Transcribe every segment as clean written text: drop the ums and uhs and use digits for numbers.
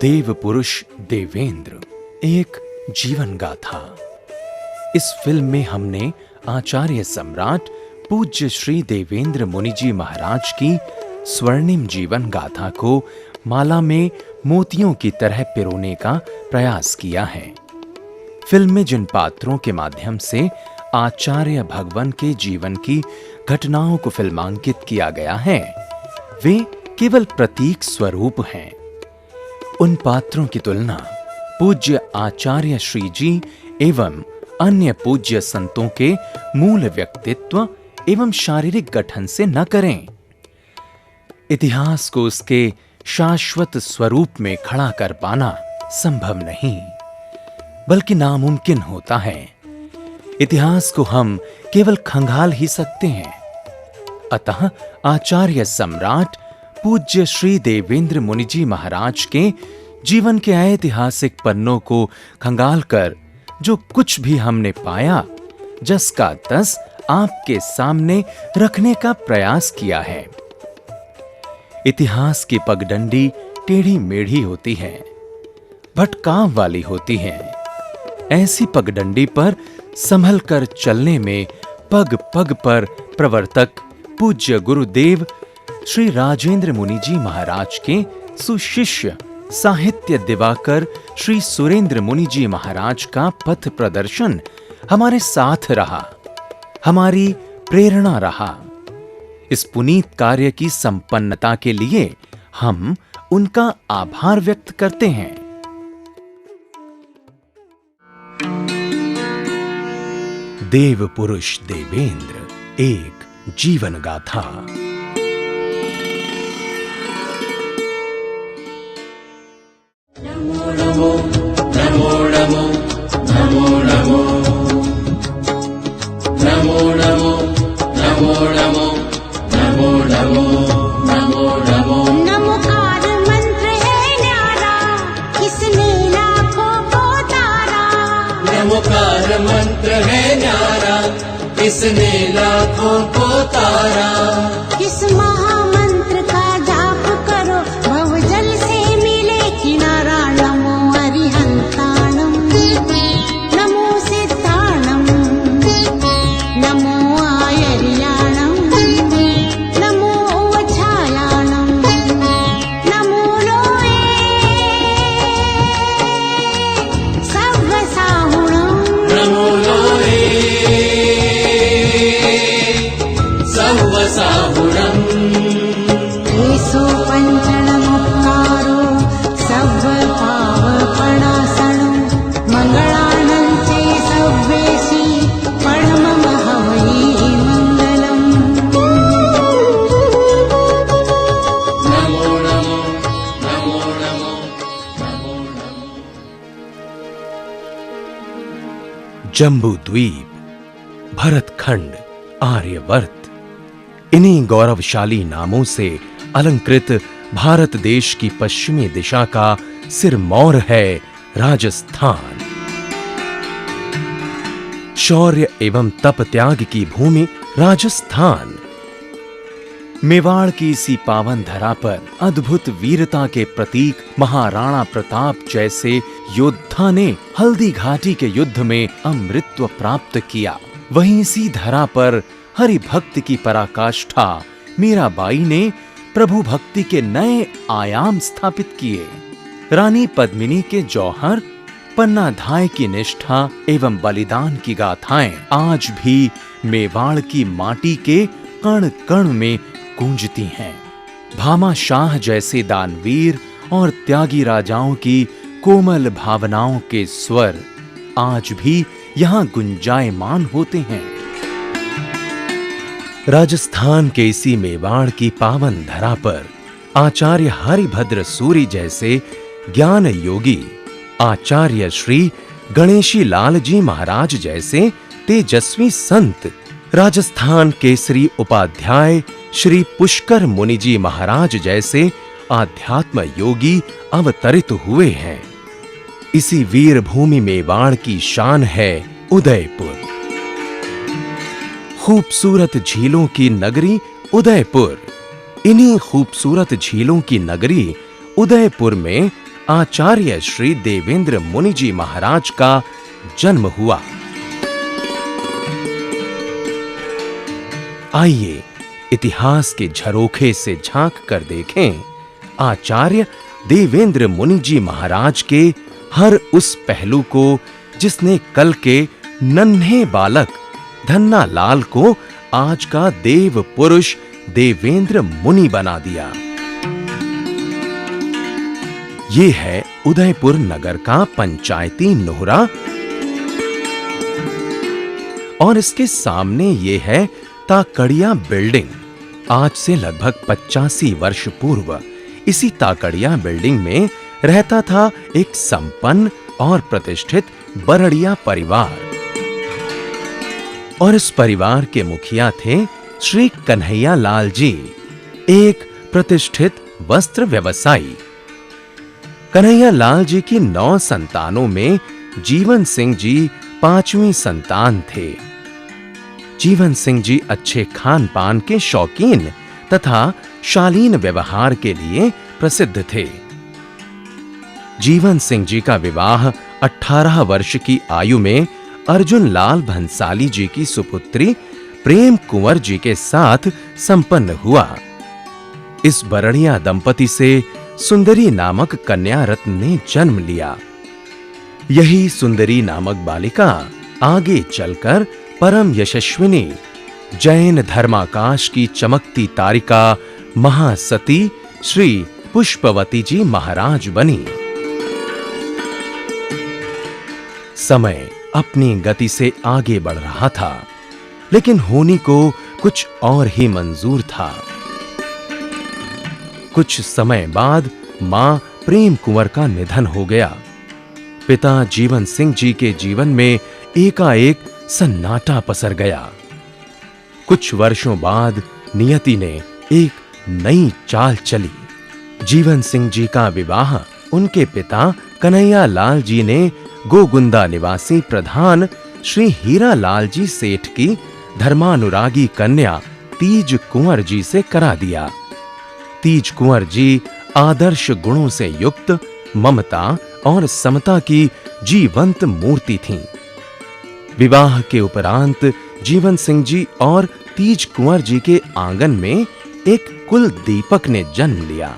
देव पुरुष देवेंद्र, एक जीवन गाथा। इस फिल्म में हमने आचार्य सम्राट पूज्य श्री देवेंद्र मुनि जी महाराज की स्वर्णिम जीवन गाथा को माला में मोतियों की तरह पिरोने का प्रयास किया है। फिल्म में जिन पात्रों के माध्यम से आचार्य भगवान के जीवन की घटनाओं को फिल्मांकित किया गया है, वे केवल प्रतीक स्वरूप हैं। उन पात्रों की तुलना पूज्य आचार्य श्री जी एवं अन्य पूज्य संतों के मूल व्यक्तित्व एवं शारीरिक गठन से न करें। इतिहास को उसके शाश्वत स्वरूप में खड़ा कर पाना संभव नहीं, बल्कि नामुमकिन होता है। इतिहास को हम केवल खंगाल ही सकते हैं। अतः आचार्य सम्राट पूज्य श्री देवेंद्र मुनि जी महाराज के जीवन के ऐतिहासिक पन्नों को खंगाल कर जो कुछ भी हमने पाया, जस का तस आपके सामने रखने का प्रयास किया है। इतिहास की पगडंडी टेढ़ी मेढ़ी होती है, भटकाव वाली होती है। ऐसी पगडंडी पर संभल कर चलने में पग पग पर प्रवर्तक पूज्य गुरुदेव श्री राजेंद्र मुनि जी महाराज के सुशिष्य साहित्य दिवाकर श्री सुरेंद्र मुनि जी महाराज का पथ प्रदर्शन हमारे साथ रहा, हमारी प्रेरणा रहा। इस पुनीत कार्य की संपन्नता के लिए हम उनका आभार व्यक्त करते हैं। देव पुरुष देवेंद्र, एक जीवन गाथा। नमो नमो नमो नमो नमो नमो नमो नमो नमो नमो नमो नमो नमो। नमोकार मंत्र है न्यारा, इसने लाखों को तारा। नमोकार मंत्र है न्यारा, इसने लाखों को तारा। इस महामंत्र का जाप करो, भवजल से मिले किनारा। नमो अरिहंताणम, नमो सिद्धाणम, नमो आयर्याणम, नमो वच्छायाणम, नमो लोए सव्वसाहुणम। नमो लोए सव्वसाहुणम्। एषो पञ्चणमुक्कारो सव्वपावपणासनो, मङ्गलानं च सव्वेषि परमं हवै मङ्गलम्। नमो नमो नमो नमो नमो नमो। जम्बू द्वीप, भरतखंड, आर्यवर्त, इन्हीं गौरवशाली नामों से अलंकृत भारत देश की पश्चिमी दिशा का सिरमौर है राजस्थान। शौर्य एवं तप त्याग की भूमि राजस्थान। मेवाड़ की इसी पावन धरा पर अद्भुत वीरता के प्रतीक महाराणा प्रताप जैसे योद्धा ने हल्दी घाटी के युद्ध में अमृतत्व प्राप्त किया। वहीं इसी धरा पर हरि भक्ति की पराकाष्ठा मीराबाई ने प्रभु भक्ति के नए आयाम स्थापित किए। रानी पद्मिनी के जौहर, पन्नाधाय की निष्ठा एवं बलिदान की गाथाएं आज भी मेवाड़ की माटी के कण कण में गूंजती हैं। भामा शाह जैसे दानवीर और त्यागी राजाओं की कोमल भावनाओं के स्वर आज भी यहाँ गुंजायमान होते हैं। राजस्थान के इसी मेवाड़ की पावन धरा पर आचार्य हरिभद्र सूरी जैसे ज्ञान योगी, आचार्य श्री गणेशी लाल जी महाराज जैसे तेजस्वी संत, राजस्थान केसरी उपाध्याय श्री पुष्कर मुनि जी महाराज जैसे आध्यात्म योगी अवतरित हुए हैं। इसी वीर भूमि मेवाड़ की शान है उदयपुर। खूबसूरत झीलों की नगरी उदयपुर। इन्हीं खूबसूरत झीलों की नगरी उदयपुर में आचार्य श्री देवेंद्र मुनि जी महाराज का जन्म हुआ। आइए इतिहास के झरोखे से झांक कर देखें आचार्य देवेंद्र मुनि जी महाराज के हर उस पहलू को जिसने कल के नन्हे बालक धन्ना लाल को आज का देव पुरुष देवेंद्र मुनि बना दिया। ये है उदयपुर नगर का पंचायती नोहरा और इसके सामने ये है ताकड़िया बिल्डिंग। आज से लगभग 85 वर्ष पूर्व इसी ताकड़िया बिल्डिंग में रहता था एक संपन्न और प्रतिष्ठित बरड़िया परिवार और इस परिवार के मुखिया थे श्री कन्हैया लाल जी, एक प्रतिष्ठित वस्त्र व्यवसायी। कन्हैया लाल जी की 9 संतानों में जीवन सिंह जी 5वीं संतान थे। जीवन सिंह जी अच्छे खान पान के शौकीन तथा शालीन व्यवहार के लिए प्रसिद्ध थे। जीवन सिंह जी का विवाह 18 वर्ष की आयु में अर्जुन लाल भंसाली जी की सुपुत्री प्रेम कुंवर जी के साथ संपन्न हुआ। इस बरड़िया दंपति से सुंदरी नामक कन्या रत्न ने जन्म लिया। यही सुंदरी नामक बालिका आगे चलकर परम यशस्विनी जैन धर्माकाश की चमकती तारिका महासती श्री पुष्पवती जी महाराज बनी। समय अपनी गति से आगे बढ़ रहा था, लेकिन होनी को कुछ और ही मंजूर था। कुछ समय बाद मां प्रेम कुंवर का निधन हो गया। पिता जीवन सिंह जी के जीवन में एकाएक सन्नाटा पसर गया। कुछ वर्षों बाद नियति ने एक नई चाल चली। जीवन सिंह जी का विवाह उनके पिता कन्हैया लाल जी ने गोगुंदा निवासी प्रधान श्री हीरा लाल जी सेठ की धर्मानुरागी कन्या तीज कुंवर जी से करा दिया। तीज कुंवर जी आदर्श गुणों से युक्त ममता और समता की जीवंत मूर्ति थीं। विवाह के उपरांत जीवन सिंह जी और तीज कुंवर जी के आंगन में एक कुल दीपक ने जन्म लिया,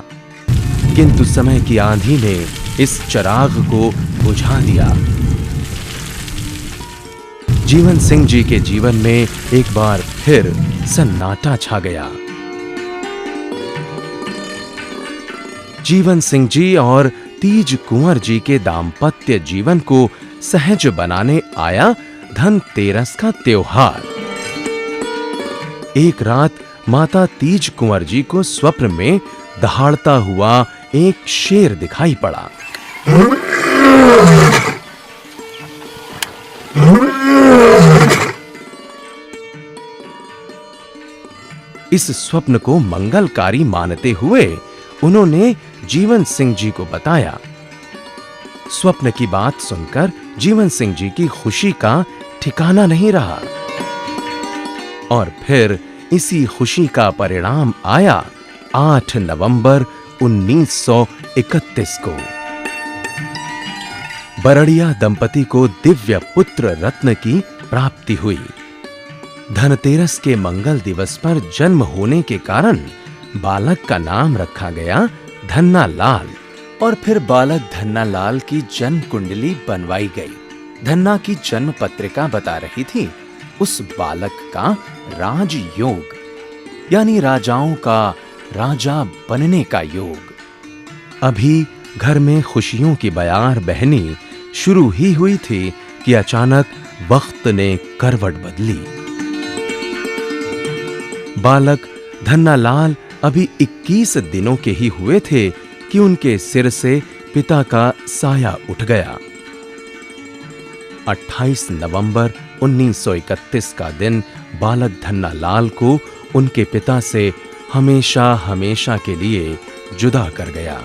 किंतु समय की आंधी ने इस चिराग को बुझा दिया। जीवन सिंह जी के जीवन में एक बार फिर सन्नाटा छा गया। जीवन सिंह जी और तीज कुंवर जी के दाम्पत्य जीवन को सहज बनाने आया धनतेरस का त्योहार। एक रात माता तीज कुंवर जी को स्वप्न में दहाड़ता हुआ एक शेर दिखाई पड़ा। इस स्वप्न को मंगलकारी मानते हुए उन्होंने जीवन सिंह जी को बताया। स्वप्न की बात सुनकर जीवन सिंह जी की खुशी का ठिकाना नहीं रहा और फिर इसी खुशी का परिणाम आया 8 नवंबर 1931 को। बरड़िया दंपति को दिव्य पुत्र रत्न की प्राप्ति हुई। धनतेरस के मंगल दिवस पर जन्म होने के कारण बालक का नाम रखा गया धन्ना लाल और फिर बालक धन्ना लाल की जन्म कुंडली बनवाई गई। धन्ना की जन्म पत्रिका बता रही थी उस बालक का राजयोग यानी राजाओं का राजा बनने का योग। अभी घर में खुशियों की बयार बहनी शुरू ही हुई थी कि अचानक वक्त ने करवट बदली। बालक धन्ना लाल अभी 21 दिनों के ही हुए थे कि उनके सिर से पिता का साया उठ गया। 28 नवंबर 1931 का दिन बालक धन्ना लाल को उनके पिता से हमेशा हमेशा के लिए जुदा कर गया।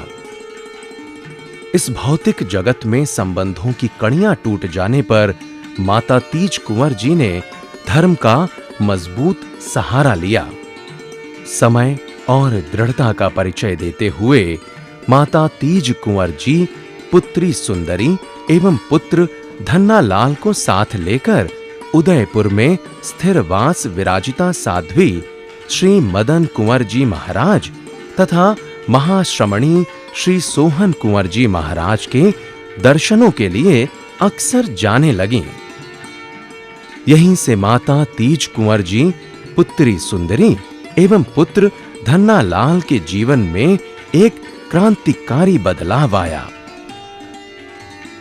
इस भौतिक जगत में संबंधों की कड़ियां टूट जाने पर माता तीज कुंवर जी ने धर्म का मजबूत सहारा लिया। समय और दृढ़ता का परिचय देते हुए माता तीज कुंवर जी पुत्री सुंदरी एवं पुत्र धन्ना लाल को साथ लेकर उदयपुर में स्थिर वास विराजिता साध्वी श्री मदन कुंवर जी महाराज तथा महाश्रमणी श्री सोहन कुंवर जी महाराज के दर्शनों के लिए अक्सर जाने लगीं। यहीं से माता तीज कुंवर जी पुत्री सुंदरी एवं पुत्र धन्ना लाल के जीवन में एक क्रांतिकारी बदलाव आया।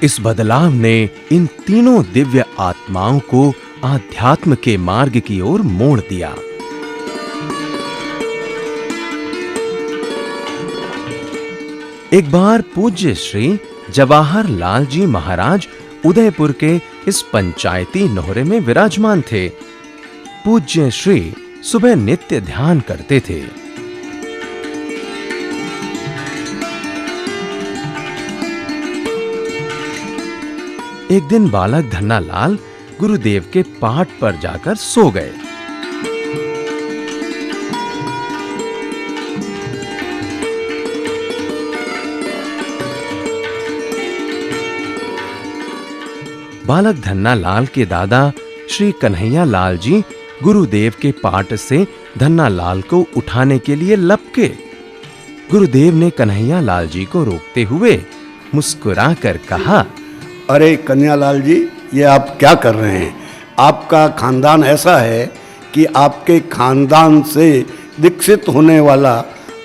इस बदलाव ने इन तीनों दिव्य आत्माओं को आध्यात्म के मार्ग की ओर मोड़ दिया। एक बार पूज्य श्री जवाहर लाल जी महाराज उदयपुर के इस पंचायती नोहरे में विराजमान थे। पूज्य श्री सुबह नित्य ध्यान करते थे। एक दिन बालक धन्ना लाल गुरुदेव के पाठ पर जाकर सो गए। बालक धन्ना लाल के दादा श्री कन्हैया लाल जी गुरुदेव के पाठ से धन्ना लाल को उठाने के लिए लपके। गुरुदेव ने कन्हैया लाल जी को रोकते हुए मुस्कुराकर कहा, अरे कन्हैयालाल जी, ये आप क्या कर रहे हैं? आपका खानदान ऐसा है कि आपके खानदान से दीक्षित होने वाला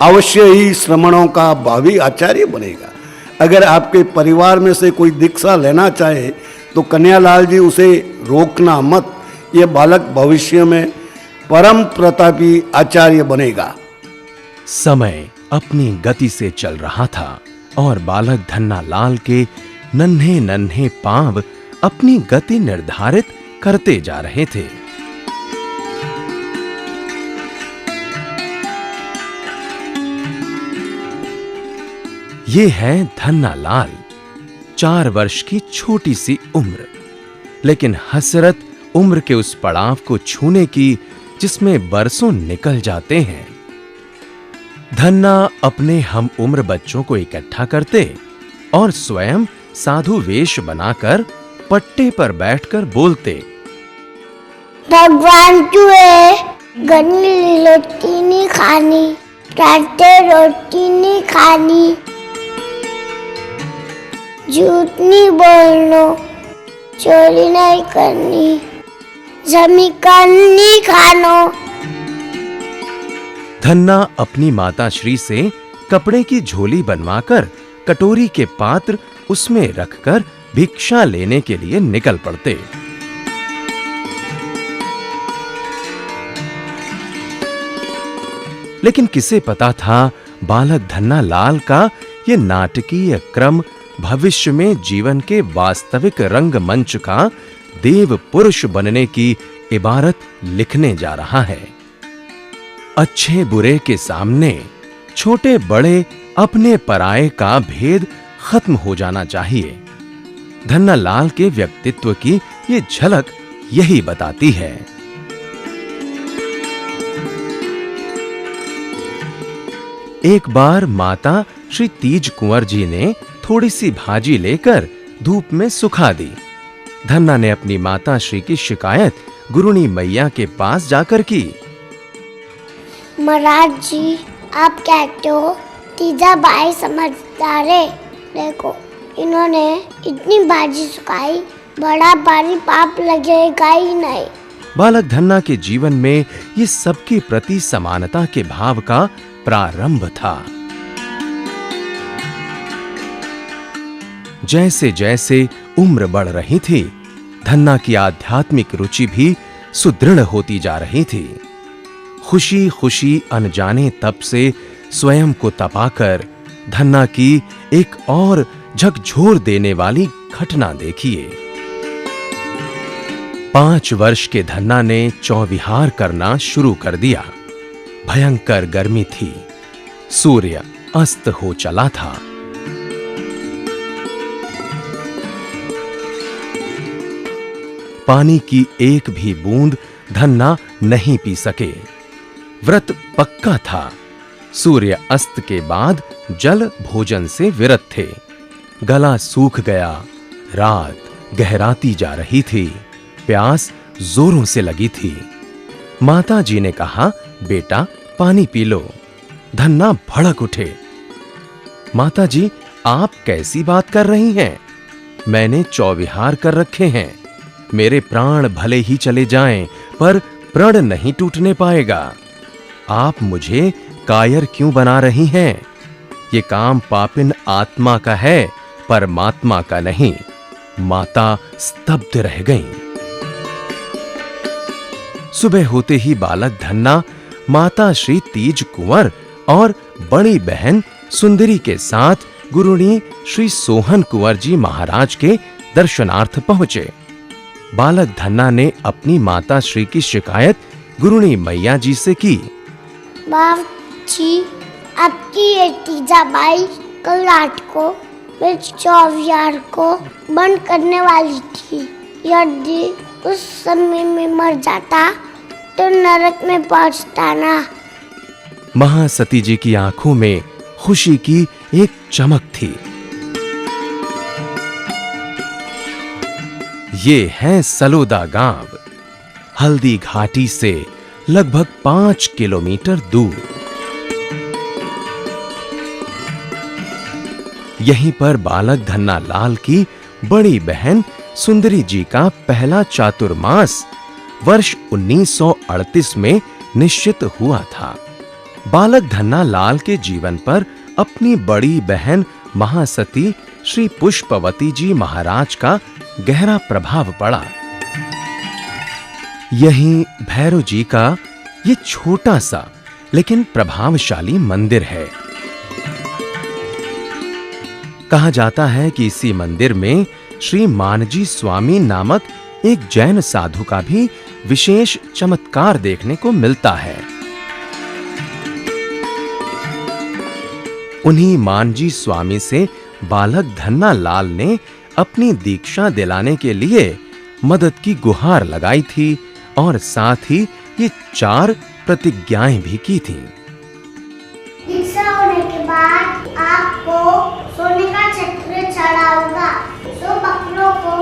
अवश्य ही श्रमणों का भावी आचार्य बनेगा। अगर आपके परिवार में से कोई दीक्षा लेना चाहे तो कन्हैयालाल जी उसे रोकना मत। ये बालक भविष्य में परम प्रतापी आचार्य बनेगा। समय अपनी गति से चल रहा था और बालक धन्ना लाल के नन्हे नन्हे पांव अपनी गति निर्धारित करते जा रहे थे। ये है धन्ना लाल, 4 वर्ष की छोटी सी उम्र, लेकिन हसरत उम्र के उस पड़ाव को छूने की जिसमें बरसों निकल जाते हैं। धन्ना अपने हम उम्र बच्चों को इकट्ठा करते और स्वयं साधु वेश बनाकर पट्टे पर बैठकर बोलते, भगवान तू है, गन्नी रोटी नहीं खानी, राते रोटी नहीं खानी, झूठ नहीं बोलना, चोरी नहीं करनी, जमीन नहीं खाना। धन्ना अपनी माता श्री से कपड़े की झोली बनवाकर कटोरी के पात्र उसमें रखकर भिक्षा लेने के लिए निकल पड़ते। लेकिन किसे पता था बालक धन्ना लाल का यह नाटकीय क्रम भविष्य में जीवन के वास्तविक रंगमंच का देव पुरुष बनने की इबारत लिखने जा रहा है। अच्छे बुरे के सामने छोटे बड़े अपने पराये का भेद खत्म हो जाना चाहिए। धन्ना लाल के व्यक्तित्व की ये झलक यही बताती है। एक बार माता श्री तीज कुंवर जी ने थोड़ी सी भाजी लेकर धूप में सुखा दी। धन्ना ने अपनी माता श्री की शिकायत गुरुनी मैया के पास जाकर की। महाराज जी, आप कहते हो तीजा भाई समझदार है, देखो इन्होंने इतनी भाजी सुखाई, बड़ा भारी पाप लगेगा ही नहीं। बालक धन्ना के जीवन में ये सबके प्रति समानता के भाव का प्रारंभ था। जैसे जैसे उम्र बढ़ रही थी, धन्ना की आध्यात्मिक रुचि भी सुदृढ़ होती जा रही थी। खुशी खुशी अनजाने तप से स्वयं को तपाकर धन्ना की एक और झकझोर देने वाली घटना देखिए। 5 वर्ष के धन्ना ने चौविहार करना शुरू कर दिया। भयंकर गर्मी थी, सूर्य अस्त हो चला था। पानी की एक भी बूंद धन्ना नहीं पी सके। व्रत पक्का था, सूर्य अस्त के बाद जल भोजन से विरत थे। गला सूख गया। रात गहराती जा रही थी। प्यास जोरों से लगी थी। माता जी ने कहा, बेटा पानी पी लो। धन्ना भड़क उठे। माता जी, आप कैसी बात कर रही हैं? मैंने चौविहार कर रखे हैं। मेरे प्राण भले ही चले जाएं, पर प्रण नहीं टूटने पाएगा। आप मुझे कायर क्यों बना रही हैं? ये काम पापिन आत्मा का है, परमात्मा का नहीं। माता स्तब्ध रह गईं। सुबह होते ही बालक धन्ना माता श्री तीज कुंवर और बड़ी बहन सुंदरी के साथ गुरुणी श्री सोहन कुंवर जी महाराज के दर्शनार्थ पहुंचे। बालक धन्ना ने अपनी माता श्री की शिकायत गुरुणी मैया जी से की। बाप जी, आपकी ये तीजाबाई कल रात को मैं चौविहार को बंद करने वाली थी। यदि उस समय में मर जाता तो नरक में पहुंचता ना। महासती जी की आंखों में खुशी की एक चमक थी। ये है सलोदा गांव, हल्दी घाटी से लगभग 5 किलोमीटर दूर। यहीं पर बालक धन्ना लाल की बड़ी बहन सुंदरी जी का पहला चातुर्मास वर्ष 1938 में निश्चित हुआ था। बालक धन्ना लाल के जीवन पर अपनी बड़ी बहन महासती श्री पुष्पवती जी महाराज का गहरा प्रभाव पड़ा। यहीं भैरव जी का ये छोटा सा लेकिन प्रभावशाली मंदिर है। कहा जाता है कि इसी मंदिर में श्री मानजी स्वामी नामक एक जैन साधु का भी विशेष चमत्कार देखने को मिलता है। उन्हीं मानजी स्वामी से बालक धन्ना लाल ने अपनी दीक्षा दिलाने के लिए मदद की गुहार लगाई थी और साथ ही ये 4 प्रतिज्ञाएं भी की थीं। दीक्षा होने के बाद आपको सोने का छत्र चढ़ाऊंगा, 100 बकरों को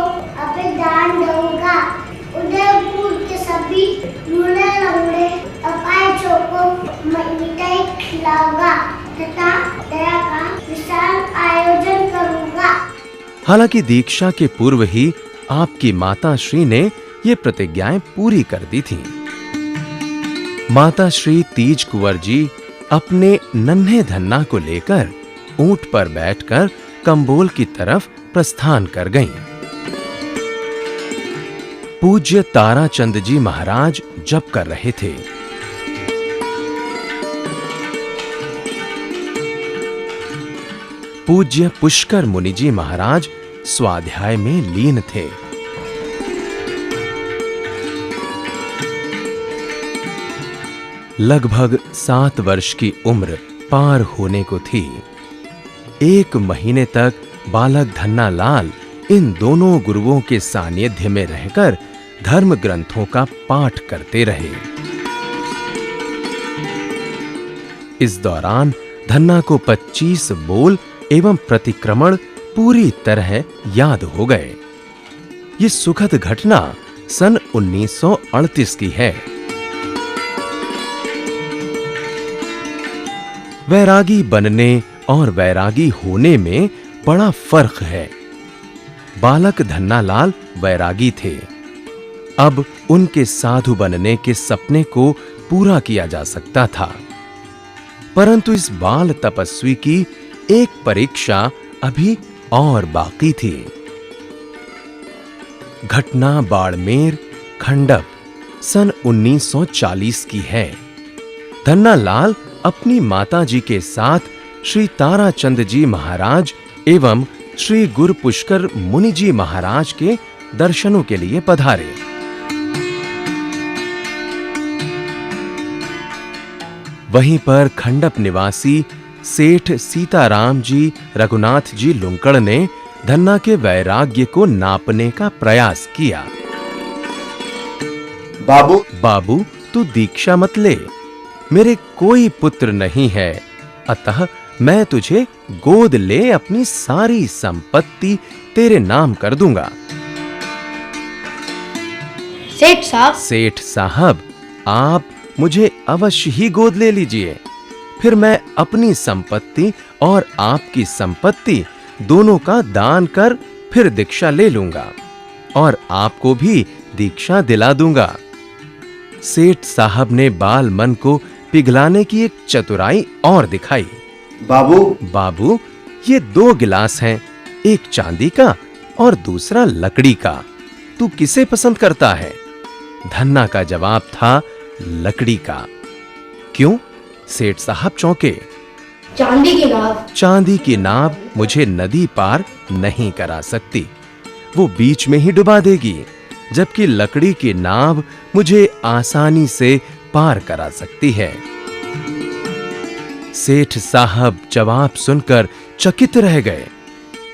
अपने दान दूंगा, उदयपुर के सभी लूले लंगड़े अपाहिजों को मिठाई खिलाऊंगा तथा दया का विशाल आयोजन करूंगा। हालांकि दीक्षा के पूर्व ही आपकी माता श्री ने ये प्रतिज्ञाएं पूरी कर दी थीं। माता श्री तीज कुंवर जी अपने नन्हे धन्ना को लेकर ऊंट पर बैठकर कंबोल की तरफ प्रस्थान कर गईं। पूज्य ताराचंद जी महाराज जप कर रहे थे। पूज्य पुष्कर मुनि जी महाराज स्वाध्याय में लीन थे। लगभग 7 वर्ष की उम्र पार होने को थी। 1 महीने तक बालक धन्ना लाल इन दोनों गुरुओं के सानिध्य में रहकर धर्म ग्रंथों का पाठ करते रहे। इस दौरान धन्ना को 25 बोल एवं प्रतिक्रमण पूरी तरह याद हो गए। ये सुखद घटना सन 1938 की है। वैरागी बनने और वैरागी होने में बड़ा फर्क है। बालक धन्ना लाल वैरागी थे। अब उनके साधु बनने के सपने को पूरा किया जा सकता था, परंतु इस बाल तपस्वी की एक परीक्षा अभी और बाकी थी। घटना बाड़मेर खंडप सन 1940 की है। धन्ना लाल अपनी माताजी के साथ श्री ताराचंद जी महाराज एवं श्री गुरु पुष्कर मुनि जी महाराज के दर्शनों के लिए पधारे। वहीं पर खंडप निवासी सेठ सीताराम जी रघुनाथ जी लुंकड़ ने धन्ना के वैराग्य को नापने का प्रयास किया। बाबू बाबू, तू दीक्षा मत ले। मेरे कोई पुत्र नहीं है, अतः मैं तुझे गोद ले अपनी सारी संपत्ति तेरे नाम कर दूंगा। सेठ साहब, आप मुझे अवश्य ही गोद ले लीजिए, फिर मैं अपनी संपत्ति और आपकी संपत्ति दोनों का दान कर फिर दीक्षा ले लूंगा और आपको भी दीक्षा दिला दूंगा। सेठ साहब ने बाल मन को पिघलाने की एक चतुराई और दिखाई। बाबू, ये 2 गिलास हैं, एक चांदी का और दूसरा लकड़ी का। तू किसे पसंद करता है? धन्ना का जवाब था लकड़ी का। क्यों? सेठ साहब चौंके। चांदी की नाव मुझे नदी पार नहीं करा सकती, वो बीच में ही डुबा देगी, जबकि लकड़ी की नाव मुझे आसानी से पार करा सकती है। सेठ साहब जवाब सुनकर चकित रह गए।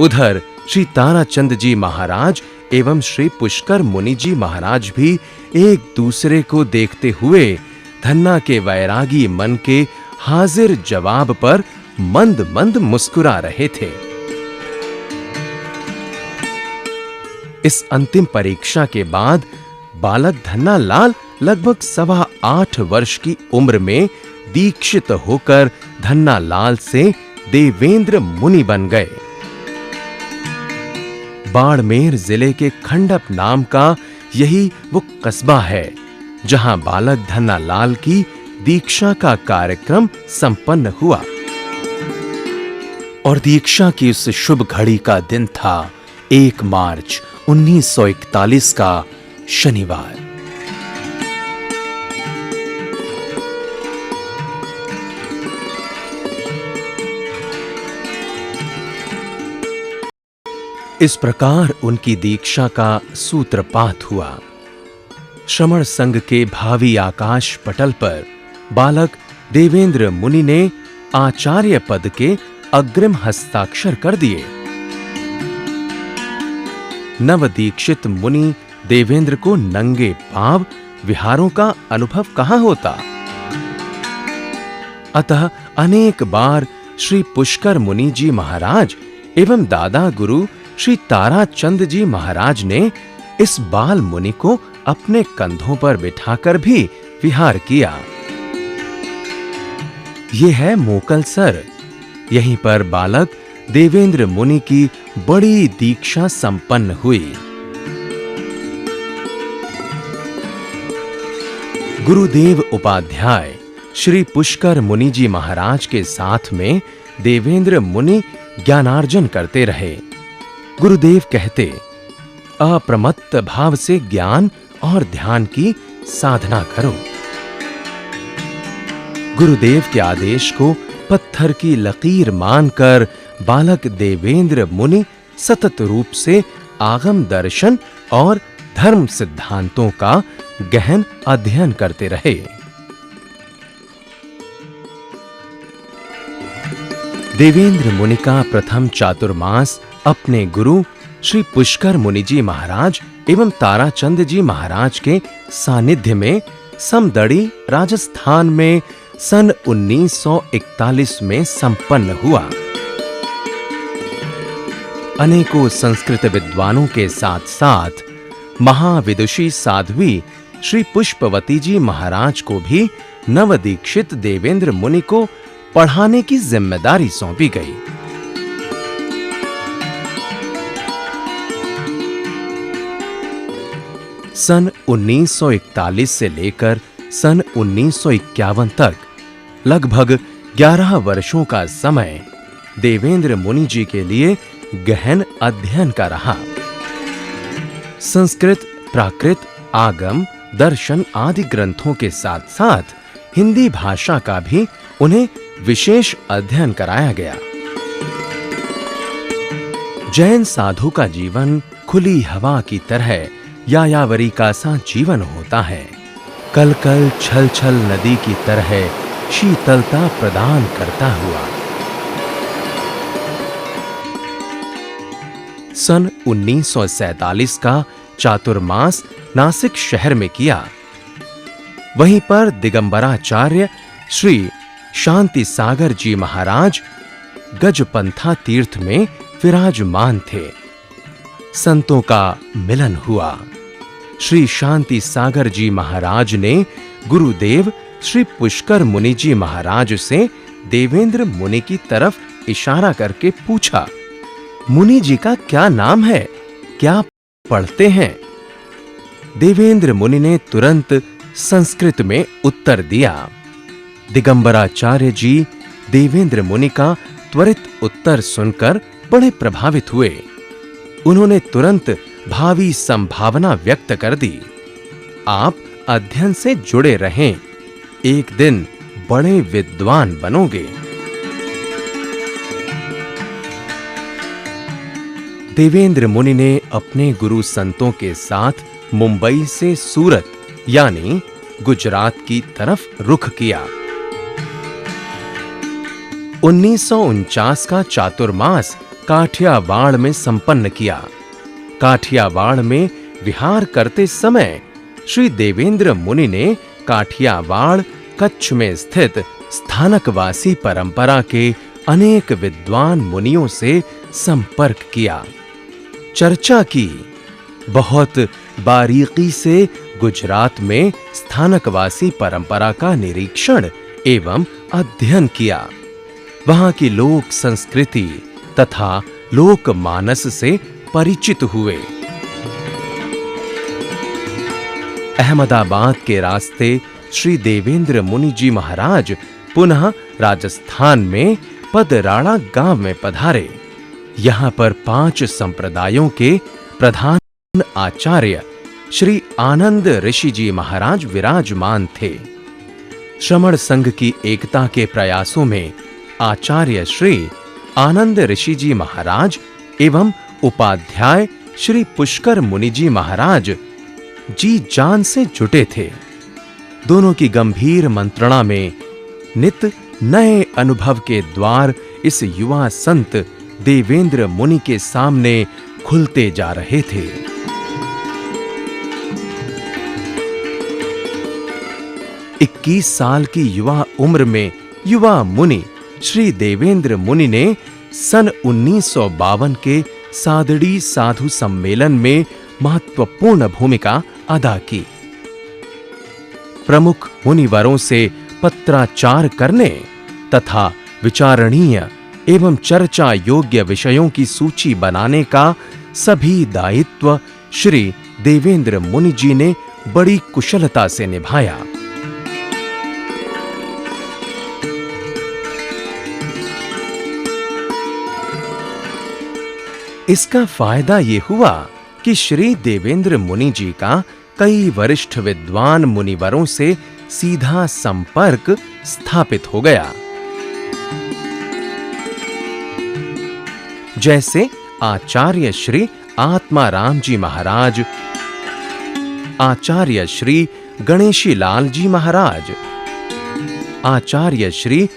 उधर श्री ताराचंद जी महाराज एवं श्री पुष्कर मुनि जी महाराज भी एक दूसरे को देखते हुए धन्ना के वैरागी मन के हाजिर जवाब पर मंद मंद मुस्कुरा रहे थे। इस अंतिम परीक्षा के बाद बालक धन्ना लाल लगभग 8.25 वर्ष की उम्र में दीक्षित होकर धन्ना लाल से देवेंद्र मुनि बन गए। बाड़मेर जिले के खंडप नाम का यही वो कस्बा है जहां बालक धन्ना लाल की दीक्षा का कार्यक्रम संपन्न हुआ। और दीक्षा की उस शुभ घड़ी का दिन था 1 मार्च 1941 का शनिवार। इस प्रकार उनकी दीक्षा का सूत्रपात हुआ। श्रमण संघ के भावी आकाश पटल पर बालक देवेंद्र मुनि ने आचार्य पद के अग्रिम हस्ताक्षर कर दिए। नवदीक्षित मुनि देवेंद्र को नंगे पांव विहारों का अनुभव कहां होता, अतः अनेक बार श्री पुष्कर मुनि जी महाराज एवं दादा गुरु श्री ताराचंद जी महाराज ने इस बाल मुनि को अपने कंधों पर बिठाकर भी विहार किया। यह है मोकलसर। यहीं पर बालक देवेंद्र मुनि की बड़ी दीक्षा संपन्न हुई। गुरुदेव उपाध्याय श्री पुष्कर मुनि जी महाराज के साथ में देवेंद्र मुनि ज्ञानार्जन करते रहे। गुरुदेव कहते, अप्रमत्त भाव से ज्ञान और ध्यान की साधना करो। गुरुदेव के आदेश को पत्थर की लकीर मानकर बालक देवेंद्र मुनि सतत रूप से आगम दर्शन और धर्म सिद्धांतों का गहन अध्ययन करते रहे। देवेंद्र मुनि का प्रथम चातुर्मास अपने गुरु श्री पुष्कर मुनि जी महाराज एवं ताराचंद जी महाराज के सानिध्य में समदड़ी राजस्थान में सन 1941 में संपन्न हुआ। अनेकों संस्कृत विद्वानों के साथ-साथ महाविदुषी साध्वी श्री पुष्पवती जी महाराज को भी नवदीक्षित देवेंद्र मुनि को पढ़ाने की जिम्मेदारी सौंपी गई। सन 1941 से लेकर सन 1951 तक लगभग 11 वर्षों का समय देवेंद्र मुनि जी के लिए गहन अध्ययन का रहा। संस्कृत, प्राकृत, आगम, दर्शन आदि ग्रंथों के साथ-साथ हिंदी भाषा का भी उन्हें विशेष अध्ययन कराया गया। जैन साधु का जीवन खुली हवा की तरह यायावरी का सा जीवन होता है। कल कल छल छल नदी की तरह शीतलता प्रदान करता हुआ। सन 1947 का चातुर्मास नासिक शहर में किया। वहीं पर दिगंबराचार्य श्री शांति सागर जी महाराज गजपंथा तीर्थ में विराजमान थे। संतों का मिलन हुआ। श्री शांति सागर जी महाराज ने गुरुदेव श्री पुष्कर मुनि जी महाराज से देवेंद्र मुनि की तरफ इशारा करके पूछा, मुनि जी का क्या नाम है, क्या पढ़ते हैं? देवेंद्र मुनि ने तुरंत संस्कृत में उत्तर दिया। दिगंबराचार्य जी देवेंद्र मुनि का त्वरित उत्तर सुनकर बड़े प्रभावित हुए। उन्होंने तुरंत भावी संभावना व्यक्त कर दी। आप अध्ययन से जुड़े रहें, एक दिन बड़े विद्वान बनोगे। देवेंद्र मुनि ने अपने गुरु संतों के साथ मुंबई से सूरत यानी गुजरात की तरफ रुख किया। 1949 का चातुर्मास काठियावाड़ में संपन्न किया। काठियावाड़ में विहार करते समय श्री देवेंद्र मुनि ने काठियावाड़ कच्छ में स्थित स्थानकवासी परंपरा के अनेक विद्वान मुनियों से संपर्क किया, चर्चा की। बहुत बारीकी से गुजरात में स्थानकवासी परंपरा का निरीक्षण एवं अध्ययन किया। वहां की लोक संस्कृति तथा लोक मानस से परिचित हुए। अहमदाबाद के रास्ते श्री देवेंद्र मुनि जी महाराज पुनः राजस्थान में पदराड़ा गांव में पधारे। यहां पर 5 संप्रदायों के प्रधान आचार्य श्री आनंद ऋषि जी महाराज विराजमान थे। श्रमण संघ की एकता के प्रयासों में आचार्य श्री आनंद ऋषि जी महाराज एवं उपाध्याय श्री पुष्कर मुनि जी महाराज जी जान से जुटे थे। दोनों की गंभीर मंत्रणा में नित नए अनुभव के द्वार इस युवा संत देवेंद्र मुनि के सामने खुलते जा रहे थे। इक्कीस साल की युवा उम्र में युवा मुनि श्री देवेंद्र मुनि ने सन 1952 के सादड़ी साधु सम्मेलन में महत्वपूर्ण भूमिका अदा की। प्रमुख मुनिवरों से पत्राचार करने तथा विचारणीय एवं चर्चा योग्य विषयों की सूची बनाने का सभी दायित्व श्री देवेंद्र मुनि जी ने बड़ी कुशलता से निभाया। इसका फायदा ये हुआ कि श्री देवेंद्र मुनि जी का कई वरिष्ठ विद्वान मुनिवरों से सीधा संपर्क स्थापित हो गया। जैसे आचार्य श्री आत्माराम जी महाराज, आचार्य श्री गणेशीलाल जी महाराज, आचार्य श्री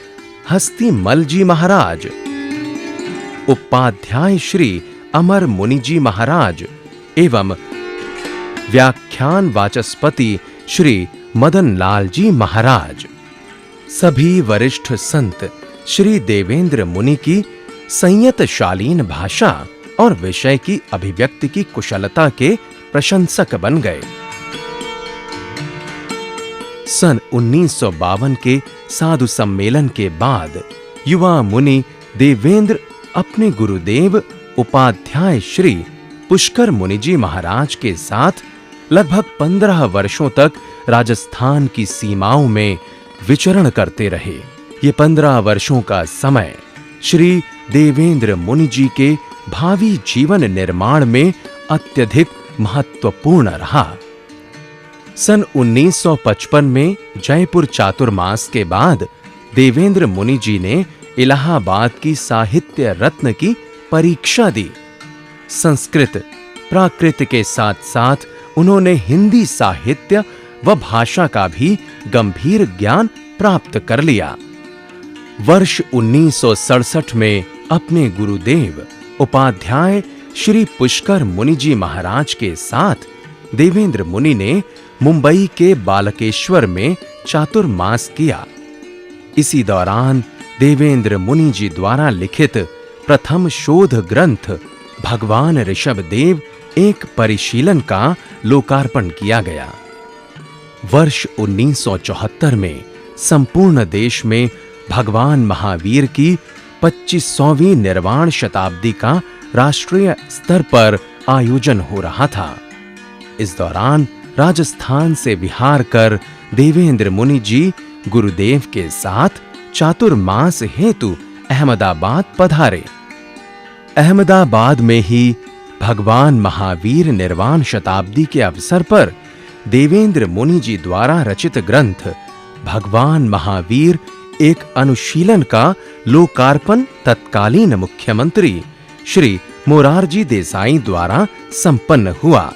हस्तिमल जी महाराज, उपाध्याय श्री अमर मुनि जी महाराज एवं व्याख्यान वाचस्पति श्री मदन लाल जी महाराज। सभी वरिष्ठ संत श्री देवेंद्र मुनि की संयत शालीन भाषा और विषय की अभिव्यक्ति की कुशलता के प्रशंसक बन गए। सन 1952 के साधु सम्मेलन के बाद युवा मुनि देवेंद्र अपने गुरुदेव उपाध्याय श्री पुष्कर मुनि जी महाराज के साथ लगभग 15 वर्षों तक राजस्थान की सीमाओं में विचरण करते रहे। ये 15 वर्षों का समय श्री देवेंद्र मुनि जी के भावी जीवन निर्माण में अत्यधिक महत्वपूर्ण रहा। सन 1955 में जयपुर चातुर्मास के बाद देवेंद्र मुनि जी ने इलाहाबाद की साहित्य रत्न की परीक्षा दी। संस्कृत, प्राकृत के साथ-साथ उन्होंने हिंदी साहित्य व भाषा का भी गंभीर ज्ञान प्राप्त कर लिया। वर्ष 1967 में अपने गुरुदेव उपाध्याय श्री पुष्कर मुनि जी महाराज के साथ देवेंद्र मुनि ने मुंबई के बालकेश्वर में चातुर्मास किया। इसी दौरान देवेंद्र मुनि जी द्वारा लिखित प्रथम शोध ग्रंथ भगवान ऋषभदेव एक परिशीलन का लोकार्पण किया गया। वर्ष 1974 में संपूर्ण देश में भगवान महावीर की 25वीं निर्वाण शताब्दी का राष्ट्रीय स्तर पर आयोजन हो रहा था। इस दौरान राजस्थान से विहार कर देवेंद्र मुनि जी गुरुदेव के साथ चातुर्मास हेतु अहमदाबाद पधारे। अहमदाबाद में ही भगवान महावीर निर्वाण शताब्दी के अवसर पर देवेंद्र मुनि जी द्वारा रचित ग्रंथ भगवान महावीर एक अनुशीलन का लोकार्पण तत्कालीन मुख्यमंत्री श्री मोरारजी देसाई द्वारा संपन्न हुआ।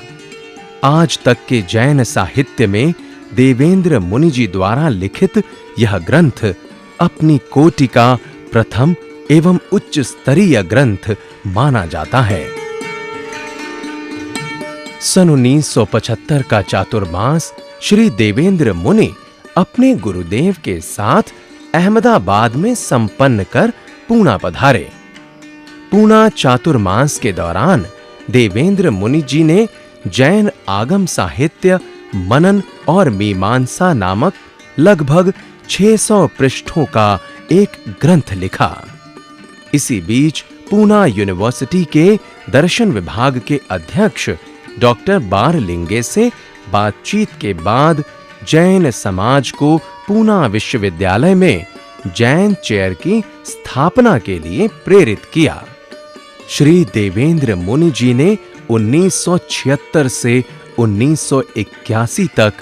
आज तक के जैन साहित्य में देवेंद्र मुनि जी द्वारा लिखित यह ग्रंथ अपनी कोटि का प्रथम एवं उच्च स्तरीय ग्रंथ माना जाता है। सन 1975 का चातुर्मास श्री देवेंद्र मुनि अपने गुरुदेव के साथ अहमदाबाद में संपन्न कर पूना पधारे। पूना चातुर्मास के दौरान देवेंद्र मुनि जी ने जैन आगम साहित्य मनन और मीमांसा नामक लगभग 600 पृष्ठों का एक ग्रंथ लिखा। इसी बीच पूना यूनिवर्सिटी के दर्शन विभाग के अध्यक्ष डॉक्टर बारलिंगे से बातचीत के बाद जैन समाज को पूना विश्वविद्यालय में जैन चेयर की स्थापना के लिए प्रेरित किया। श्री देवेंद्र मुनि जी ने 1976 से 1981 तक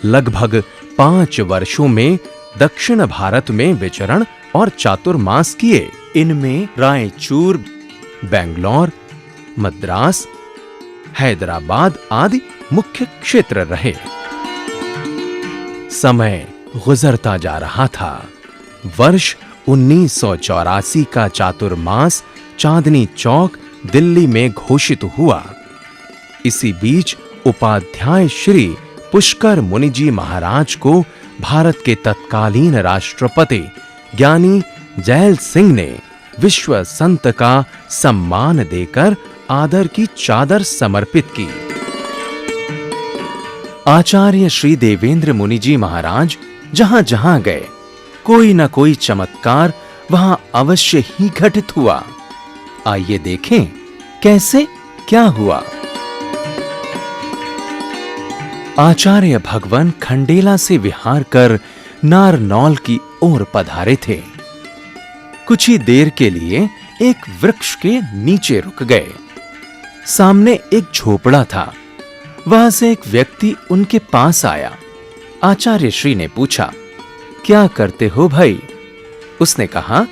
लगभग 5 वर्षों में दक्षिण भारत में विचरण और चातुर्मास किए। इनमें रायचूर, बेंगलोर, मद्रास, हैदराबाद आदि मुख्य क्षेत्र रहे। समय गुजरता जा रहा था। वर्ष 1984 का चातुर्मास चांदनी चौक दिल्ली में घोषित हुआ। इसी बीच उपाध्याय श्री पुष्कर मुनि जी महाराज को भारत के तत्कालीन राष्ट्रपति ज्ञानी जैल सिंह ने विश्व संत का सम्मान देकर आदर की चादर समर्पित की। आचार्य श्री देवेंद्र मुनि जी महाराज जहां-जहां गए, कोई न कोई चमत्कार वहां अवश्य ही घटित हुआ। आइए देखें कैसे क्या हुआ। आचार्य भगवान खंडेला से विहार कर नारनौल की ओर पधारे थे। कुछ ही देर के लिए एक वृक्ष के नीचे रुक गए। सामने एक झोपड़ा था। वहां से एक व्यक्ति उनके पास आया। आचार्य श्री ने पूछा, क्या करते हो भाई? उसने कहा,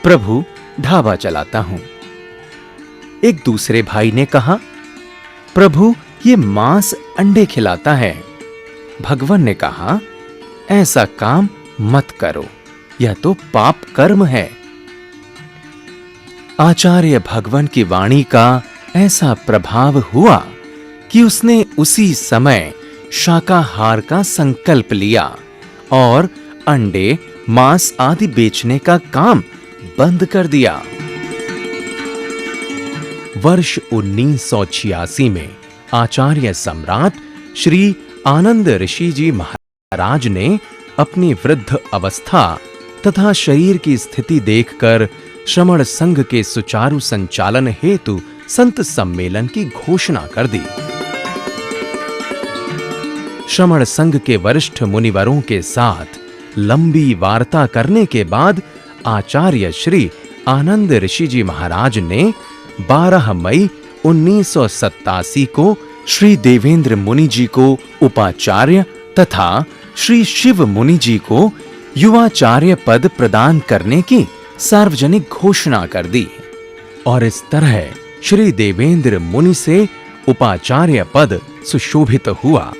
प्रभु ढाबा चलाता हूं। एक दूसरे भाई ने कहा, प्रभु ये मांस अंडे खिलाता है। भगवान ने कहा, ऐसा काम मत करो, यह तो पाप कर्म है। आचार्य भगवान की वाणी का ऐसा प्रभाव हुआ कि उसने उसी समय शाकाहार का संकल्प लिया और अंडे, मांस आदि बेचने का काम बंद कर दिया। वर्ष 1986 में आचार्य सम्राट श्री आनंद ऋषि जी महाराज ने अपनी वृद्ध अवस्था तथा शरीर की स्थिति देखकर श्रमण संघ के सुचारू संचालन हेतु संत सम्मेलन की घोषणा कर दी। श्रमण संघ के वरिष्ठ मुनिवरों के साथ लंबी वार्ता करने के बाद आचार्य श्री आनंद ऋषि जी महाराज ने 12 मई 1987 को श्री देवेंद्र मुनि जी को उपाचार्य तथा श्री शिव मुनि जी को युवाचार्य पद प्रदान करने की सार्वजनिक घोषणा कर दी और इस तरह श्री देवेंद्र मुनि से उपाचार्य पद सुशोभित हुआ।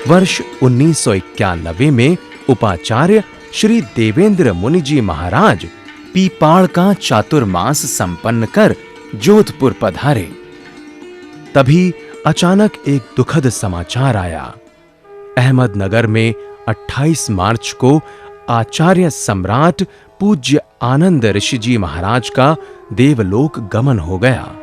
वर्ष 1991 में उपाचार्य श्री देवेंद्र मुनि जी महाराज पीपाड़ का चातुर्मास संपन्न कर जोधपुर पधारे। तभी अचानक एक दुखद समाचार आया। अहमदनगर में 28 मार्च को आचार्य सम्राट पूज्य आनंद ऋषि जी महाराज का देवलोक गमन हो गया।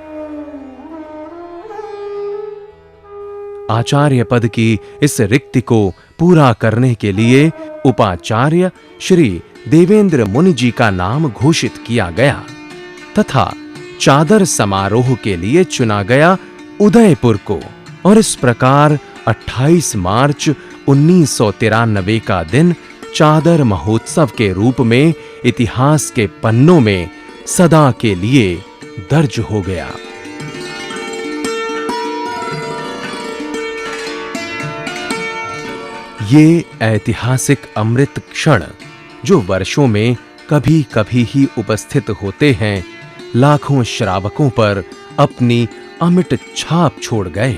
आचार्य पद की इस रिक्ति को पूरा करने के लिए उपाचार्य श्री देवेंद्र मुनि जी का नाम घोषित किया गया तथा चादर समारोह के लिए चुना गया उदयपुर को, और इस प्रकार 28 मार्च 1993 का दिन चादर महोत्सव के रूप में इतिहास के पन्नों में सदा के लिए दर्ज हो गया। ये ऐतिहासिक अमृत क्षण जो वर्षों में कभी-कभी ही उपस्थित होते हैं, लाखों श्रावकों पर अपनी अमिट छाप छोड़ गए।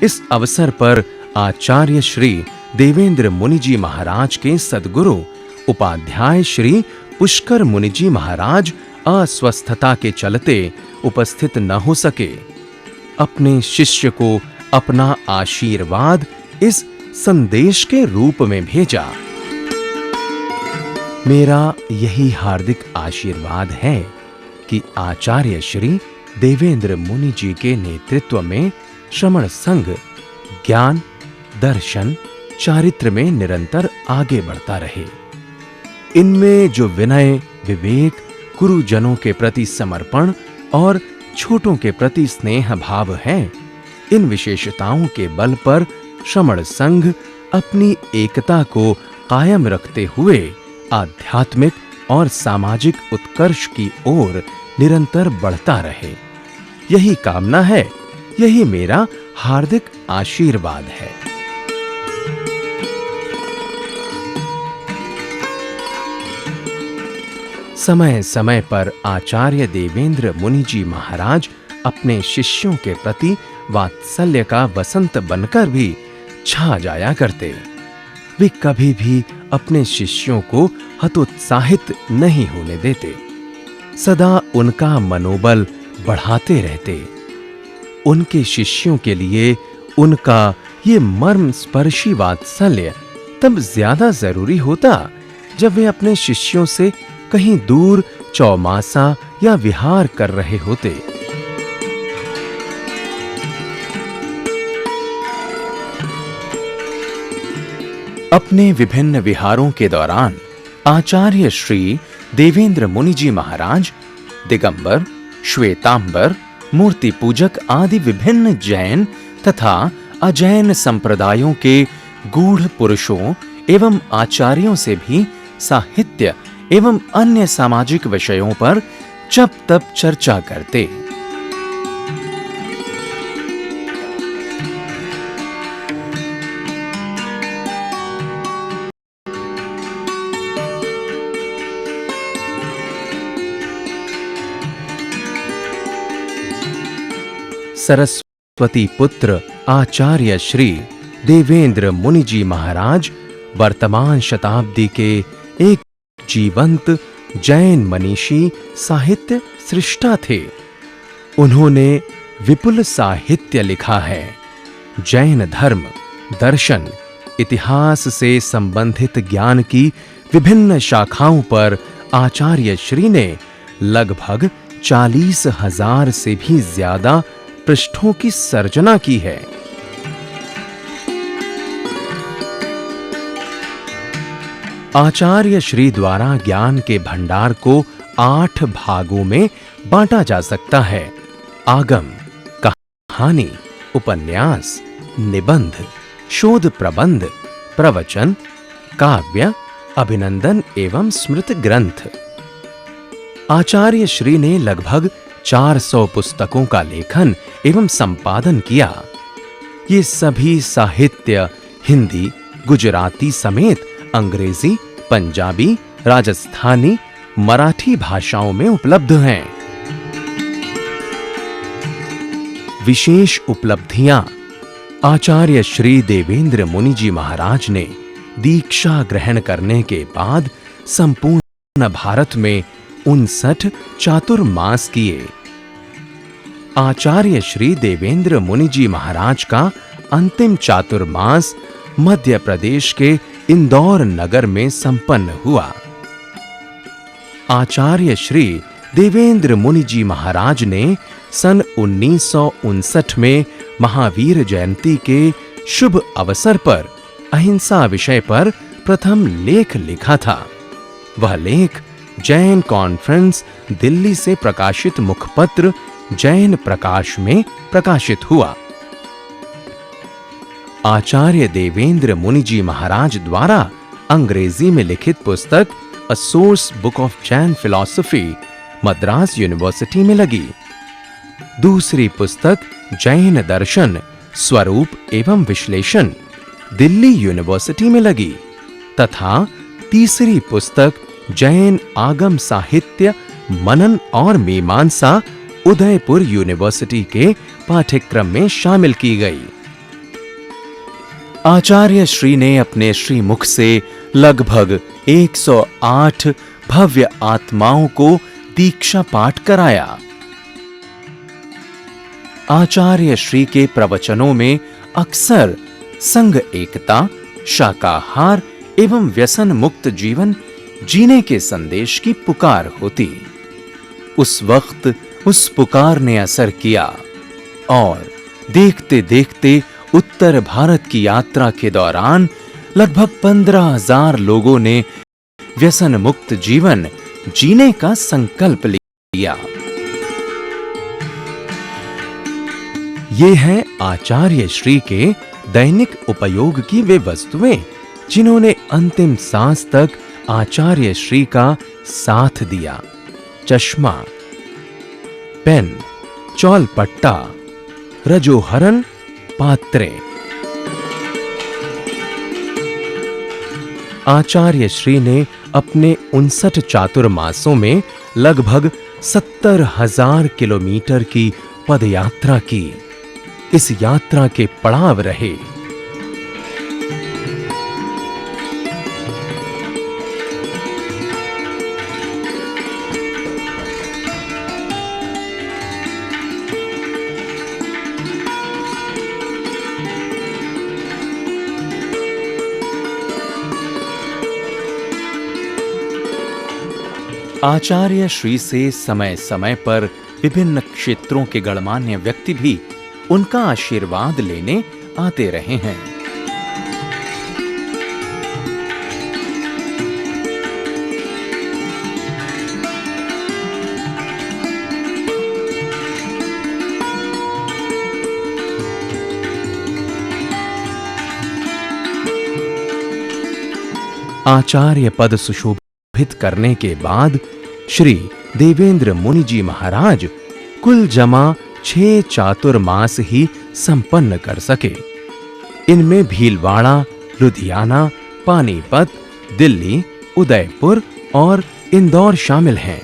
इस अवसर पर आचार्य श्री देवेंद्र मुनि जी महाराज के सद्गुरु उपाध्याय श्री पुष्कर मुनि जी महाराज अस्वस्थता के चलते उपस्थित न हो सके। अपने शिष्य को अपना आशीर्वाद इस संदेश के रूप में भेजा। मेरा यही हार्दिक आशीर्वाद है कि आचार्य श्री देवेंद्र मुनि जी के नेतृत्व में श्रमण संघ ज्ञान, दर्शन, चारित्र में निरंतर आगे बढ़ता रहे। इनमें जो विनय, विवेक, गुरुजनों के प्रति समर्पण और छोटों के प्रति स्नेह भाव है, इन विशेषताओं के बल पर श्रमण संघ अपनी एकता को कायम रखते हुए आध्यात्मिक और सामाजिक उत्कर्ष की ओर निरंतर बढ़ता रहे। यही कामना है, यही मेरा हार्दिक आशीर्वाद है। समय समय पर आचार्य देवेंद्र मुनि जी महाराज अपने शिष्यों के प्रति वात्सल्य का वसंत बनकर भी छा जाया करते। वे कभी भी अपने शिष्यों को हतोत्साहित नहीं होने देते, सदा उनका मनोबल बढ़ाते रहते। उनके शिष्यों के लिए उनका ये मर्म स्पर्शी वात्सल्य तब ज्यादा जरूरी होता जब वे अपने शिष्यों से कहीं दूर चौमासा या विहार कर रहे होते। अपने विभिन्न विहारों के दौरान आचार्य श्री देवेंद्र मुनि जी महाराज दिगंबर, श्वेतांबर, मूर्ति पूजक आदि विभिन्न जैन तथा अजैन संप्रदायों के गूढ़ पुरुषों एवं आचार्यों से भी साहित्य एवं अन्य सामाजिक विषयों पर जब तब चर्चा करते। सरस्वती पुत्र आचार्य श्री देवेंद्र मुनि जी महाराज वर्तमान शताब्दी के एक जीवंत जैन मनीषी साहित्य सृष्टा थे। उन्होंने विपुल साहित्य लिखा है। जैन धर्म, दर्शन, इतिहास से संबंधित ज्ञान की विभिन्न शाखाओं पर आचार्य श्री ने लगभग 40,000 से भी ज्यादा पृष्ठों की सर्जना की है। आचार्य श्री द्वारा ज्ञान के भंडार को 8 भागों में बांटा जा सकता है। आगम, कहानी, उपन्यास, निबंध, शोध प्रबंध, प्रवचन, काव्य, अभिनंदन एवं स्मृत ग्रंथ। आचार्य श्री ने लगभग 400 पुस्तकों का लेखन एवं संपादन किया। ये सभी साहित्य हिंदी, गुजराती समेत अंग्रेजी, पंजाबी, राजस्थानी, मराठी भाषाओं में उपलब्ध हैं। विशेष उपलब्धियां आचार्य श्री देवेंद्र मुनि जी महाराज ने दीक्षा ग्रहण करने के बाद संपूर्ण भारत में 59 चातुर्मास किए। आचार्य श्री देवेंद्र मुनि जी महाराज का अंतिम चातुर्मास मध्य प्रदेश के इंदौर नगर में संपन्न हुआ। आचार्य श्री देवेंद्र मुनि जी महाराज ने सन 1959 में महावीर जयंती के शुभ अवसर पर अहिंसा विषय पर प्रथम लेख लिखा था। वह लेख जैन कॉन्फ्रेंस दिल्ली से प्रकाशित मुखपत्र जैन प्रकाश में प्रकाशित हुआ। आचार्य देवेंद्र मुनि जी महाराज द्वारा अंग्रेजी में लिखित पुस्तक a source book of Jain philosophy Madras university में लगी। दूसरी पुस्तक जैन दर्शन स्वरूप एवं विश्लेषण दिल्ली यूनिवर्सिटी में लगी तथा तीसरी पुस्तक जैन आगम साहित्य मनन और मीमांसा उदयपुर यूनिवर्सिटी के पाठ्यक्रम में शामिल की गई। आचार्य श्री ने अपने श्रीमुख से लगभग 108 भव्य आत्माओं को दीक्षा पाठ कराया। आचार्य श्री के प्रवचनों में अक्सर संघ एकता, शाकाहार एवं व्यसन मुक्त जीवन जीने के संदेश की पुकार होती। उस वक्त उस पुकार ने असर किया और देखते देखते उत्तर भारत की यात्रा के दौरान लगभग 15,000 लोगों ने व्यसन मुक्त जीवन जीने का संकल्प लिया। ये हैं आचार्य श्री के दैनिक उपयोग की वे वस्तुएं जिन्होंने अंतिम सांस तक आचार्य श्री का साथ दिया। चश्मा, पेन, चौलपट्टा, रजोहरन, पात्रे। आचार्य श्री ने अपने 59 चातुर्मासों में लगभग 70,000 किलोमीटर की पदयात्रा की। इस यात्रा के पड़ाव रहे आचार्य श्री से समय समय पर विभिन्न क्षेत्रों के गणमान्य व्यक्ति भी उनका आशीर्वाद लेने आते रहे हैं। आचार्य पद सुशोभित करने के बाद श्री देवेंद्र मुनि जी महाराज कुल जमा 6 चातुर्मास ही संपन्न कर सके। इनमें भीलवाड़ा, लुधियाना, पानीपत, दिल्ली, उदयपुर और इंदौर शामिल हैं।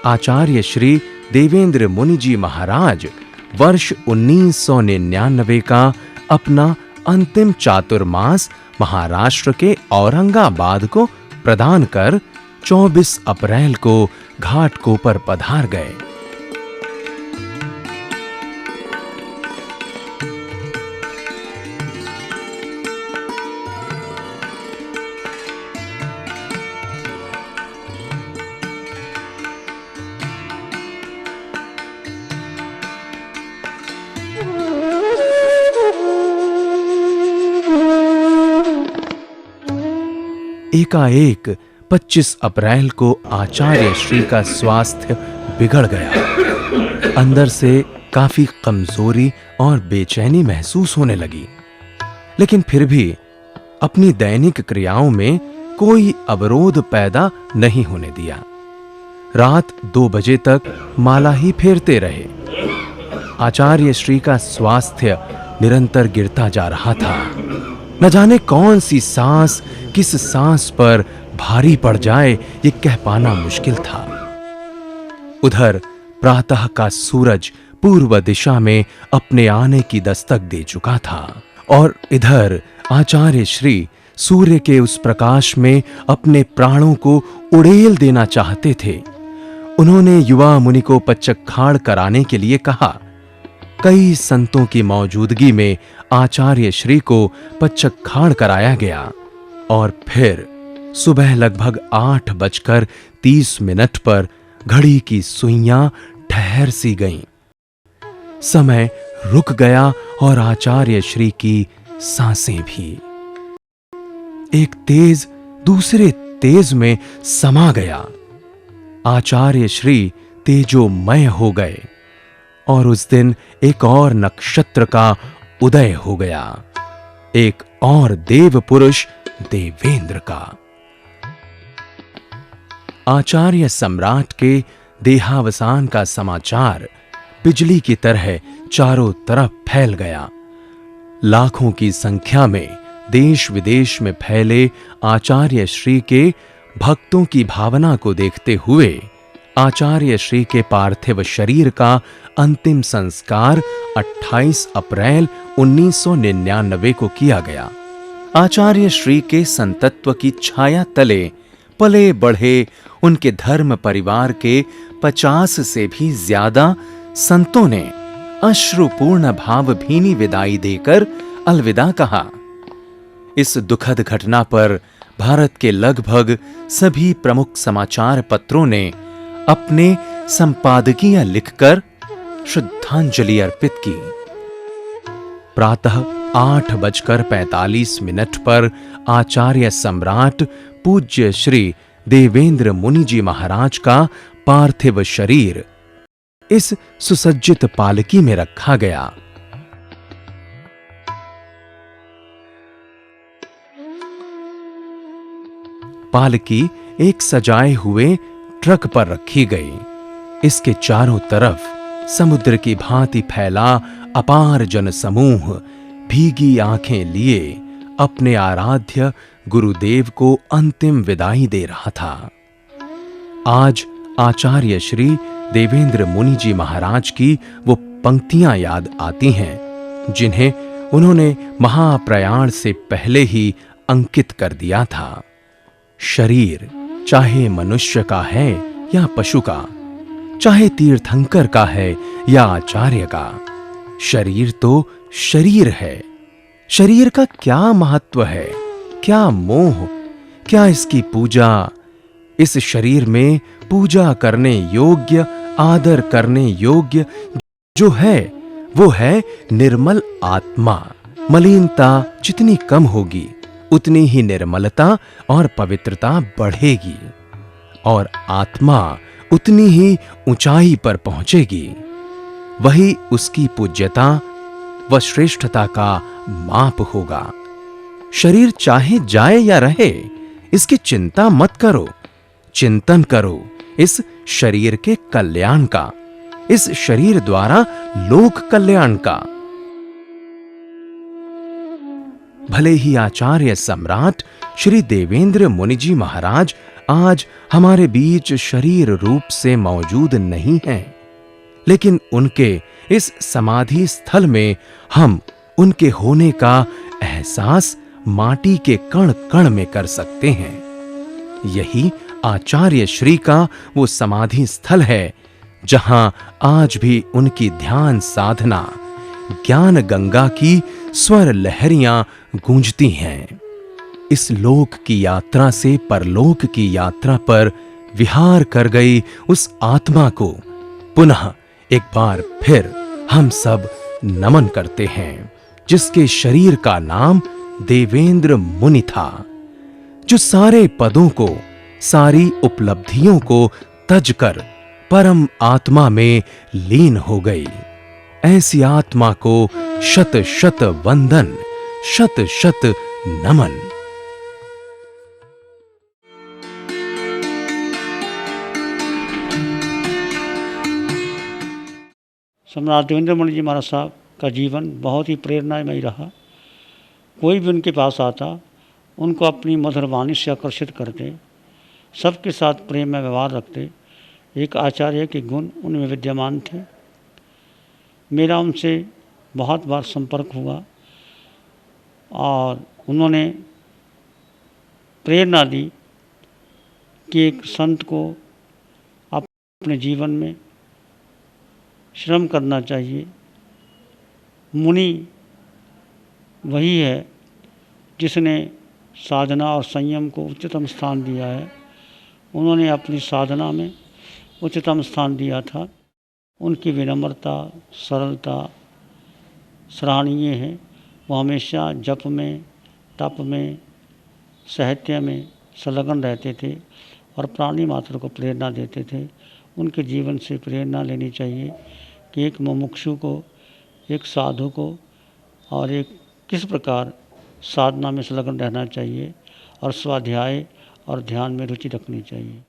आचार्य श्री देवेंद्र मुनि जी महाराज वर्ष 1999 का अपना अंतिम चातुर्मास महाराष्ट्र के औरंगाबाद को प्रदान कर 24 अप्रैल को घाटकोपर पधार गए। एकाएक 25 अप्रैल को आचार्य श्री का स्वास्थ्य बिगड़ गया। अंदर से काफी कमजोरी और बेचैनी महसूस होने लगी, लेकिन फिर भी अपनी दैनिक क्रियाओं में कोई अवरोध पैदा नहीं होने दिया। रात 2 बजे तक माला ही फेरते रहे। आचार्य श्री का स्वास्थ्य निरंतर गिरता जा रहा था। न जाने कौन सी सांस किस सांस पर भारी पड़ जाए ये कह पाना मुश्किल था। उधर प्रातः का सूरज पूर्व दिशा में अपने आने की दस्तक दे चुका था और इधर आचार्य श्री सूर्य के उस प्रकाश में अपने प्राणों को उड़ेल देना चाहते थे। उन्होंने युवा मुनि को पच्चखाड़ कराने के लिए कहा। कई संतों की मौजूदगी में आचार्य श्री को पच्चखाड़ कराया गया और फिर सुबह लगभग 8:30 पर घड़ी की सुइयां ठहर सी गईं। समय रुक गया और आचार्य श्री की सांसें भी। एक तेज दूसरे तेज में समा गया। आचार्य श्री तेजोमय हो गए और उस दिन एक और नक्षत्र का उदय हो गया, एक और देव पुरुष देवेंद्र का। आचार्य सम्राट के देहावसान का समाचार बिजली की तरह चारों तरफ फैल गया। लाखों की संख्या में देश विदेश में फैले आचार्य श्री के भक्तों की भावना को देखते हुए आचार्य श्री के पार्थिव शरीर का अंतिम संस्कार 28 अप्रैल 1999 को किया गया। आचार्य श्री के संतत्व की छाया तले पले बढ़े उनके धर्म परिवार के 50 से भी ज्यादा संतों ने अश्रुपूर्ण भावभीनी विदाई देकर अलविदा कहा। इस दुखद घटना पर भारत के लगभग सभी प्रमुख समाचार पत्रों ने अपने संपादकीय लिखकर श्रद्धांजलि अर्पित की। प्रातः 8:45 पर आचार्य सम्राट पूज्य श्री देवेंद्र मुनि जी महाराज का पार्थिव शरीर इस सुसज्जित पालकी में रखा गया। पालकी एक सजाए हुए ट्रक पर रखी गई। इसके चारों तरफ समुद्र की भांति फैला अपार जनसमूह भीगी आंखें लिए अपने आराध्य गुरुदेव को अंतिम विदाई दे रहा था। आज आचार्य श्री देवेंद्र मुनि जी महाराज की वो पंक्तियां याद आती हैं जिन्हें उन्होंने महाप्रयाण से पहले ही अंकित कर दिया था। शरीर चाहे मनुष्य का है या पशु का, चाहे तीर्थंकर का है या आचार्य का, शरीर तो शरीर है। शरीर का क्या महत्व है, क्या मोह, क्या इसकी पूजा। इस शरीर में पूजा करने योग्य, आदर करने योग्य जो है वो है निर्मल आत्मा। मलिनता जितनी कम होगी उतनी ही निर्मलता और पवित्रता बढ़ेगी और आत्मा उतनी ही ऊंचाई पर पहुंचेगी। वही उसकी पूज्यता व श्रेष्ठता का माप होगा। शरीर चाहे जाए या रहे, इसकी चिंता मत करो। चिंतन करो इस शरीर के कल्याण का, इस शरीर द्वारा लोक कल्याण का। भले ही आचार्य सम्राट श्री देवेंद्र मुनि जी महाराज आज हमारे बीच शरीर रूप से मौजूद नहीं हैं, लेकिन उनके इस समाधि स्थल में हम उनके होने का एहसास माटी के कण कण में कर सकते हैं। यही आचार्य श्री का वो समाधि स्थल है जहां आज भी उनकी ध्यान साधना ज्ञान गंगा की स्वर लहरियां गूंजती हैं। इस लोक की यात्रा से परलोक की यात्रा पर विहार कर गई उस आत्मा को पुनः एक बार फिर हम सब नमन करते हैं, जिसके शरीर का नाम देवेंद्र मुनि था, जो सारे पदों को, सारी उपलब्धियों को तजकर परम आत्मा में लीन हो गई। ऐसी आत्मा को शत शत वंदन, शत शत नमन। सम्राट देवेंद्र मुनि जी महाराज साहब का जीवन बहुत ही प्रेरणामयी रहा। कोई भी उनके पास आता उनको अपनी मधुर वाणी से आकर्षित करते, सबके साथ प्रेम में व्यवहार रखते। एक आचार्य के गुण उनमें विद्यमान थे। मेरा उनसे बहुत बार संपर्क हुआ और उन्होंने प्रेरणा दी कि एक संत को अपने जीवन में श्रम करना चाहिए। मुनि वही है जिसने साधना और संयम को उच्चतम स्थान दिया है। उन्होंने अपनी साधना में उच्चतम स्थान दिया था। उनकी विनम्रता, सरलता सराहनीय है। वो हमेशा जप में, तप में, साहित्य में संलग्न रहते थे और प्राणी मात्र को प्रेरणा देते थे। उनके जीवन से प्रेरणा लेनी चाहिए कि एक मुमुक्षु को, एक साधु को और एक किस प्रकार साधना में संलग्न रहना चाहिए और स्वाध्याय और ध्यान में रुचि रखनी चाहिए।